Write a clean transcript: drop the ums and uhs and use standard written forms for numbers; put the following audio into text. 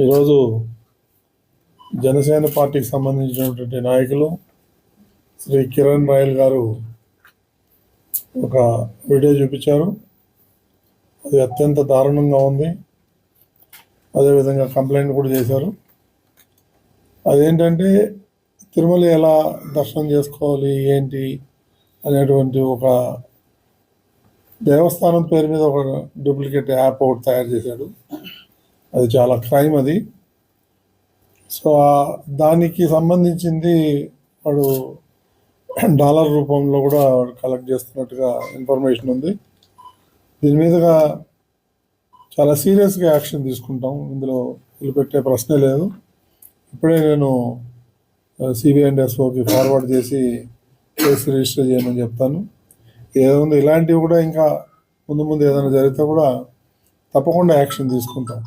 ఈరోజు జనసేన పార్టీకి సంబంధించినటువంటి నాయకులు శ్రీ కిరణ్ రాయల్ గారు ఒక వీడియో చూపించారు. అది అత్యంత దారుణంగా ఉంది. అదేవిధంగా కంప్లైంట్ కూడా చేశారు. అదేంటంటే తిరుమల ఎలా దర్శనం చేసుకోవాలి ఏంటి అనేటువంటి ఒక దేవస్థానం పేరు మీద ఒక డూప్లికేట్ యాప్ ఒకటి తయారు చేశాడు. అది చాలా క్రైమ్ అది. సో దానికి సంబంధించింది వాడు డాలర్ రూపంలో కూడా కలెక్ట్ చేస్తున్నట్టుగా ఇన్ఫర్మేషన్ ఉంది. దీని మీదుగా చాలా సీరియస్గా యాక్షన్ తీసుకుంటాం. ఇందులో వదిలిపెట్టే ప్రశ్నే లేదు. ఇప్పుడే నేను సిబిఐ అండ్ ఎస్ఓకి ఫార్వర్డ్ చేసి కేసు రిజిస్టర్ చేయమని చెప్తాను. ఏముంది ఇలాంటివి కూడా ఇంకా ముందు ఏదైనా జరిగితే కూడా తప్పకుండా యాక్షన్ తీసుకుంటాం.